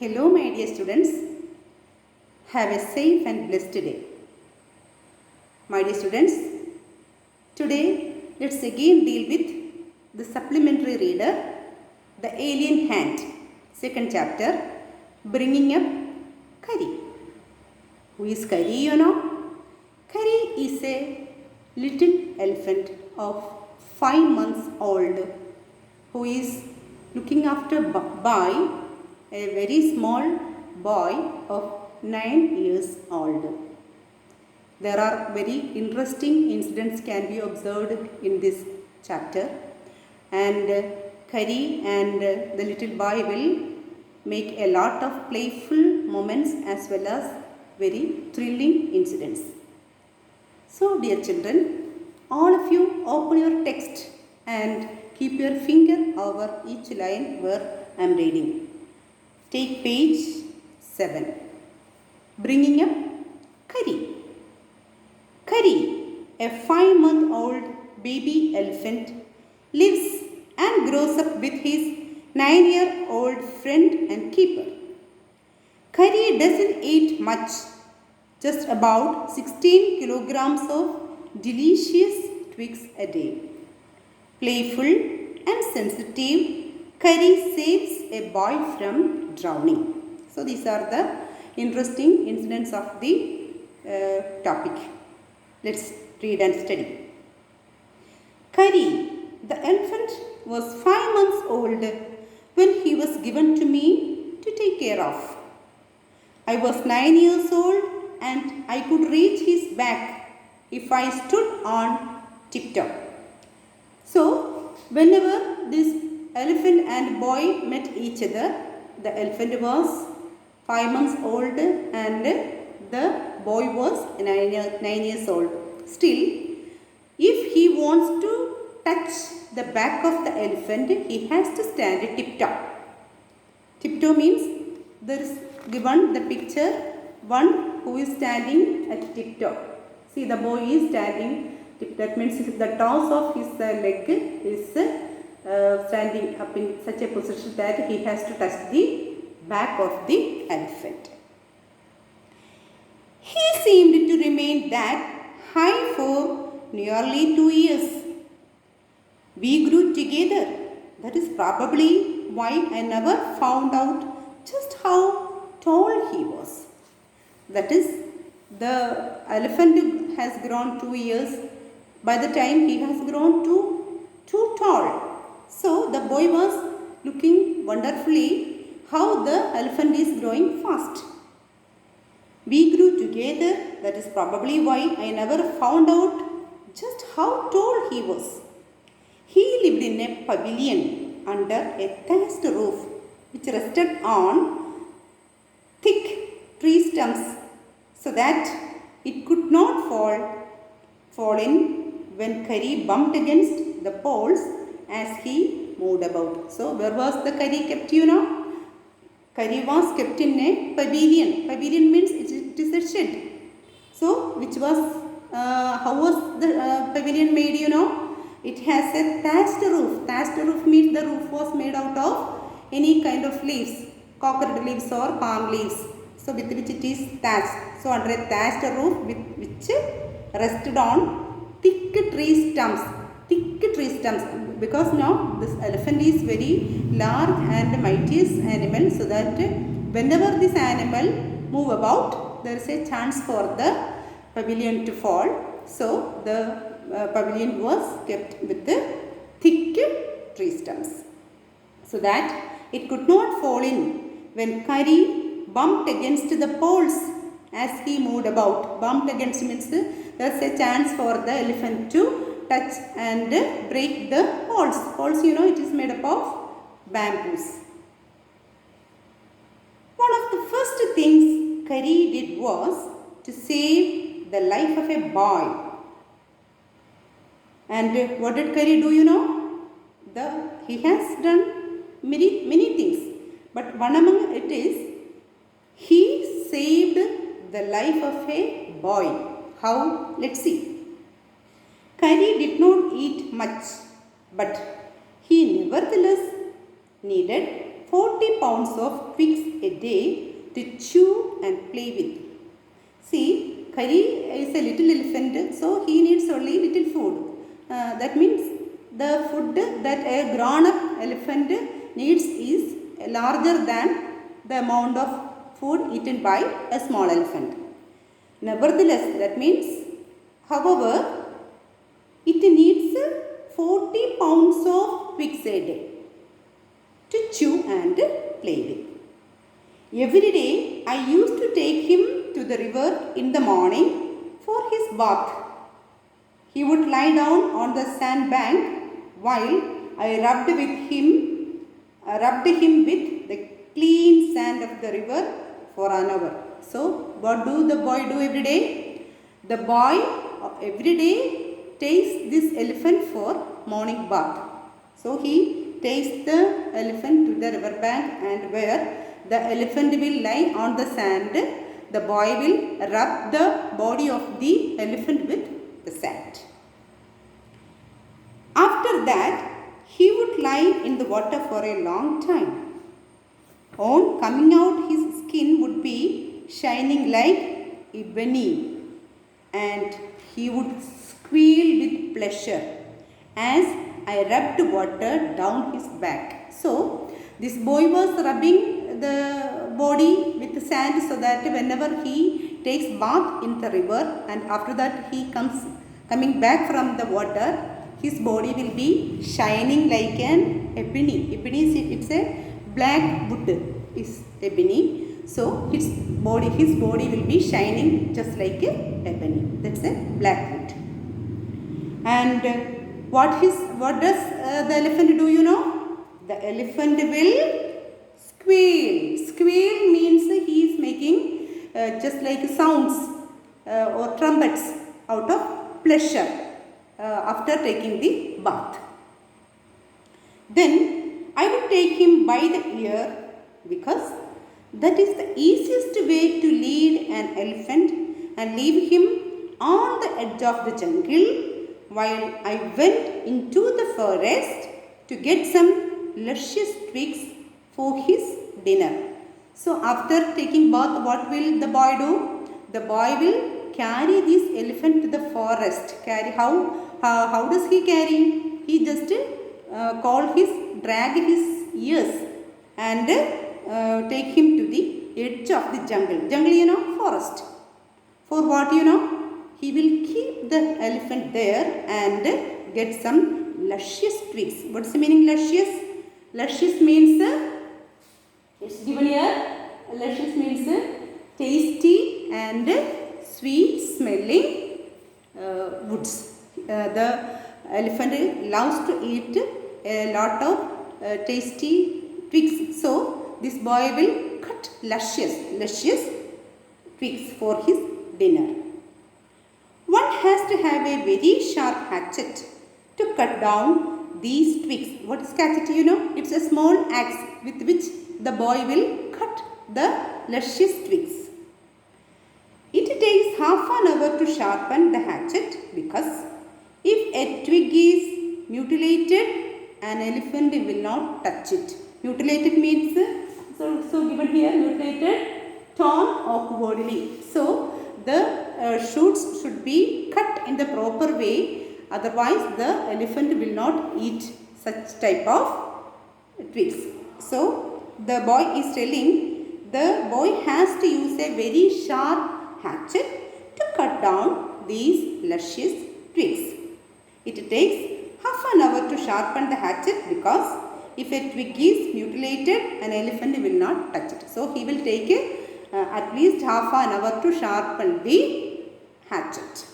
Hello, my dear students. Have a safe and blessed day. My dear students, today let's again deal with the supplementary reader, The Alien Hand, second chapter, Bringing Up Kari. Who is Kari, you know? Kari is a little elephant of 5 months old who is looking after by a very small boy of 9 years old. There are very interesting incidents can be observed in this chapter, and Kari and the little boy will make a lot of playful moments as well as very thrilling incidents. So dear children, all of you open your text and keep your finger over each line where I am reading. Take page 7. Bringing up Kari. Kari, a 5-month-old baby elephant, lives and grows up with his 9-year-old friend and keeper. Kari doesn't eat much, just about 16 kilograms of delicious twigs a day. Playful and sensitive, Kari saves a boy from drowning. So these are the interesting incidents of the topic. Let's read and study. Kari, the elephant, was 5 months old when he was given to me to take care of. I was 9 years old and I could reach his back if I stood on tiptoe. So, whenever this elephant and boy met each other, the elephant was 5 months old and the boy was 9 years old. Still, if he wants to touch the back of the elephant, he has to stand tiptoe. Tiptoe means there is given the picture one who is standing at tiptoe. See, the boy is standing. That means the toes of his leg is standing up in such a position that he has to touch the back of the elephant. He seemed to remain that high for nearly 2 years. We grew together. That is probably why I never found out just how tall he was. That is, the elephant has grown 2 years. By the time he has grown too tall. So the boy was looking wonderfully how the elephant is growing fast. We grew together. That is probably why I never found out just how tall he was. He lived in a pavilion under a thatched roof which rested on thick tree stumps so that it could not fall in when Kari bumped against the poles as he moved about. So, where was the Kari kept, you know? Kari was kept in a pavilion. Pavilion means it is a shed. So, which was, how was the pavilion made, you know? It has a thatched roof. Thatched roof means the roof was made out of any kind of leaves, coconut leaves or palm leaves. So, with which it is thatched. So, under a thatched roof with which rested on thick tree stumps, because now this elephant is very large and mightiest animal, so that whenever this animal move about, there is a chance for the pavilion to fall. So the pavilion was kept with the thick tree stumps, so that it could not fall in when Kari bumped against the poles as he moved about. Bumped against means there is a chance for the elephant to touch and break the poles. Poles, you know, it is made up of bamboos. One of the first things Kari did was to save the life of a boy. And what did Kari do, you know? He has done many things. But one among it is, he saved the life of a boy. How? Let's see. Kari did not eat much, but he nevertheless needed 40 pounds of twigs a day to chew and play with. See, Kari is a little elephant, so he needs only little food. That means the food that a grown-up elephant needs is larger than the amount of food eaten by a small elephant. Nevertheless, that means, however, it needs 40 pounds of twigs a day to chew and play with. Every day I used to take him to the river in the morning for his bath. He would lie down on the sandbank while I rubbed him with the clean sand of the river for an hour. So, what do the boy do every day? The boy every day takes this elephant for morning bath. So, he takes the elephant to the river bank, and where the elephant will lie on the sand, the boy will rub the body of the elephant with the sand. After that, he would lie in the water for a long time. On coming out, his skin would be shining like ebony, and he would squeal with pleasure as I rubbed water down his back. So, this boy was rubbing the body with the sand so that whenever he takes bath in the river and after that he coming back from the water, his body will be shining like an ebony. Ebony is it's a black wood is ebony. So his body will be shining just like a ebony. That's a black wood. And what does the elephant do? You know, the elephant will squeal. Squeal means he is making just like sounds or trumpets out of pleasure after taking the bath. Then I would take him by the ear, because that is the easiest way to lead an elephant, and leave him on the edge of the jungle while I went into the forest to get some luscious twigs for his dinner. So after taking bath, what will the boy do? The boy will carry this elephant to the forest. How does he carry? He just drag his ears and take him to the edge of the jungle. Jungle, you know, forest. For what, you know? He will keep the elephant there and get some luscious twigs. What's the meaning luscious? Luscious means, it's given here, luscious means tasty and sweet smelling woods. The elephant loves to eat a lot of tasty twigs. So, this boy will cut luscious twigs for his dinner. One has to have a very sharp hatchet to cut down these twigs. What is hatchet, you know? It's a small axe with which the boy will cut the luscious twigs. It takes half an hour to sharpen the hatchet, because if a twig is mutilated, an elephant will not touch it. Mutilated means, so given here, mutilated, torn awkwardly. So, the shoots should be cut in the proper way, otherwise the elephant will not eat such type of twigs. So, the boy is telling the boy has to use a very sharp hatchet to cut down these luscious twigs. It takes half an hour to sharpen the hatchet, because if a twig is mutilated, an elephant will not touch it. So, he will take at least half an hour to sharpen the hatchet.